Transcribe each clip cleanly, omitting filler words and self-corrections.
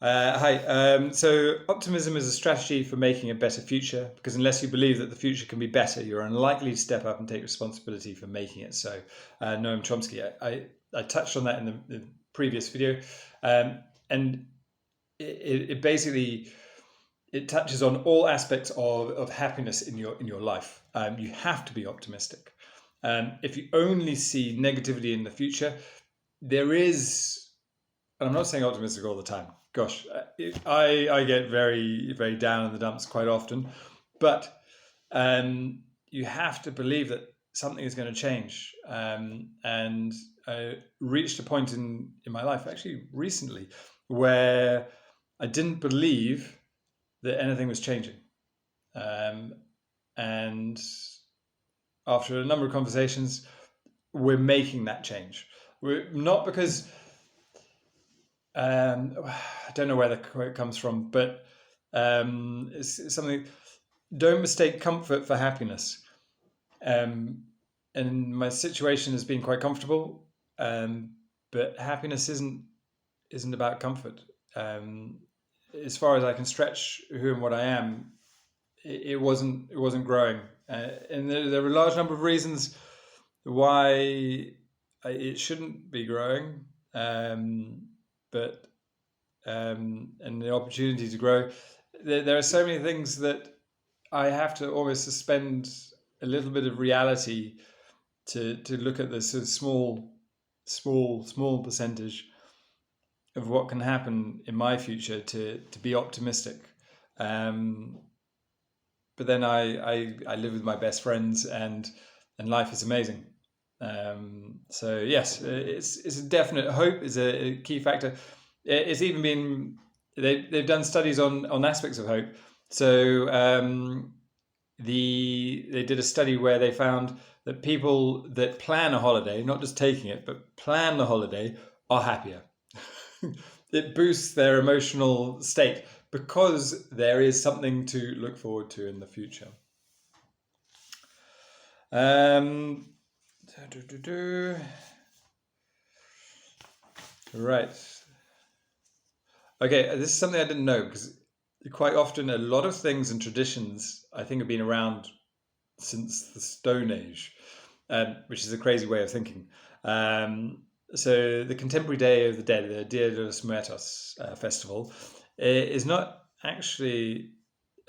Hi. So optimism is a strategy for making a better future because unless you believe that the future can be better, you're unlikely to step up and take responsibility for making it so. Noam Chomsky. I touched on that in the previous video, and it basically it touches on all aspects of happiness in your life. You have to be optimistic. If you only see negativity in the future, there is, and I'm not saying optimistic all the time. Gosh, I get very very down in the dumps quite often, but you have to believe that something is going to change. And I reached a point in my life, actually recently, where I didn't believe that anything was changing. Um, and after a number of conversations, we're making that change. We're not because I don't know where the quote comes from, but it's something. Don't mistake comfort for happiness. Um, and my situation has been quite comfortable, but happiness isn't about comfort. Um, as far as I can stretch who and what I am, it wasn't growing, and there are a large number of reasons why it shouldn't be growing, but and the opportunity to grow. There are so many things that I have to almost suspend a little bit of reality to look at this sort of small percentage of what can happen in my future to be optimistic. Um, but then I live with my best friends and life is amazing. So yes, it's a definite hope is a key factor. It's even been they've done studies on aspects of hope. So they did a study where they found that people that plan a holiday, not just taking it, but plan the holiday, are happier. It boosts their emotional state because there is something to look forward to in the future. Um, right. Okay, this is something I didn't know because quite often a lot of things and traditions I think have been around since the Stone Age, which is a crazy way of thinking. So the contemporary Day of the Dead, the Dia de los Muertos festival, is not actually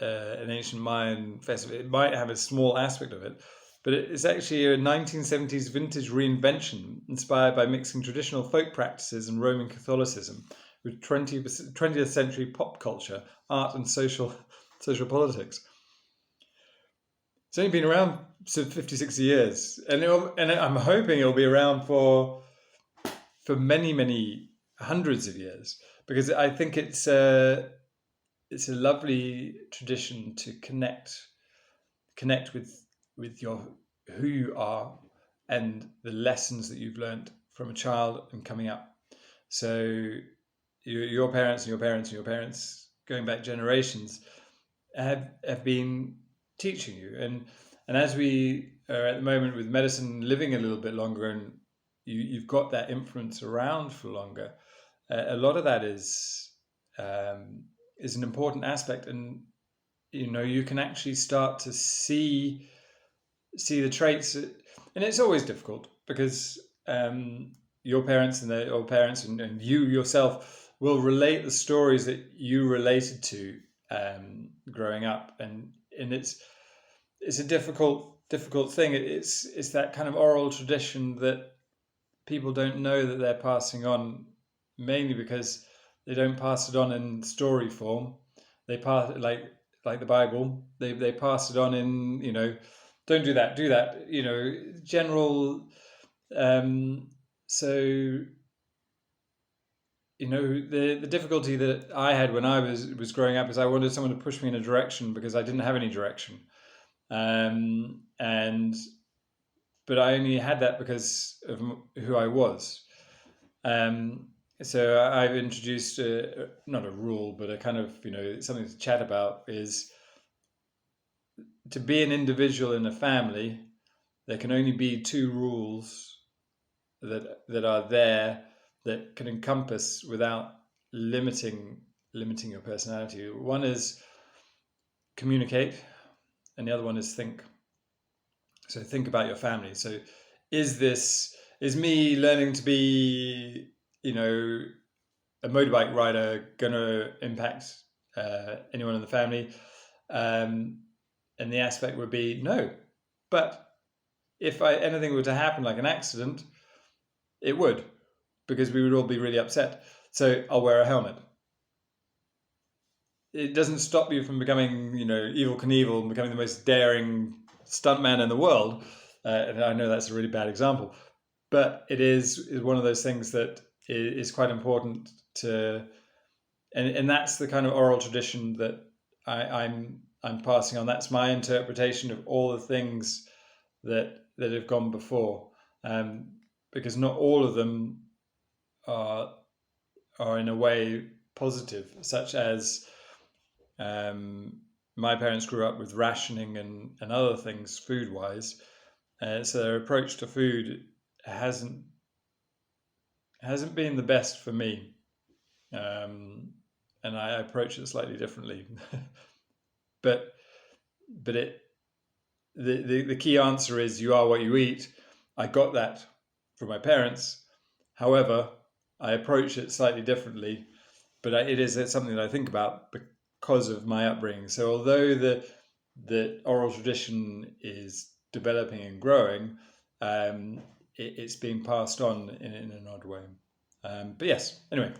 an ancient Mayan festival. It might have a small aspect of it, but it's actually a 1970s vintage reinvention inspired by mixing traditional folk practices and Roman Catholicism with 20th century pop culture, art, and social politics. It's only been around for 50, 60 years, and I'm hoping it'll be around for many, many hundreds of years because I think it's a lovely tradition to connect with your who you are and the lessons that you've learned from a child and coming up. So your parents and your parents and your parents, going back generations, have been teaching you, and as we are at the moment with medicine living a little bit longer, and you've got that influence around for longer. A lot of that is an important aspect, and you can actually start to see the traits, and it's always difficult because your parents and their old parents and you yourself will relate the stories that you related to growing up, and it's a difficult thing. It's that kind of oral tradition that people don't know that they're passing on, mainly because they don't pass it on in story form. They pass it like the Bible. They pass it on in don't do that, do that. General. Um, so the difficulty that I had when I was growing up is I wanted someone to push me in a direction because I didn't have any direction, and but I only had that because of who I was. Um, so I've introduced not a rule, but a kind of something to chat about is to be an individual in a family. There can only be two rules that are there that can encompass without limiting limiting your personality. One is communicate, and the other one is think. So think about your family. So is me learning to be, a motorbike rider going to impact anyone in the family? Um, and the aspect would be no. But if anything were to happen, like an accident, it would, because we would all be really upset. So I'll wear a helmet. It doesn't stop you from becoming, evil Knievel and becoming the most daring stuntman in the world. And I know that's a really bad example, but it is one of those things that is quite important to, and that's the kind of oral tradition that I'm passing on. That's my interpretation of all the things that have gone before, um, because not all of them are in a way positive, such as my parents grew up with rationing and other things food wise, so their approach to food hasn't been the best for me, um, and I approach it slightly differently. but but it the key answer is you are what you eat. I got that from my parents. However, I approach it slightly differently, but it's something that I think about because of my upbringing. So although the oral tradition is developing and growing, it's being passed on in an odd way. But yes, anyway,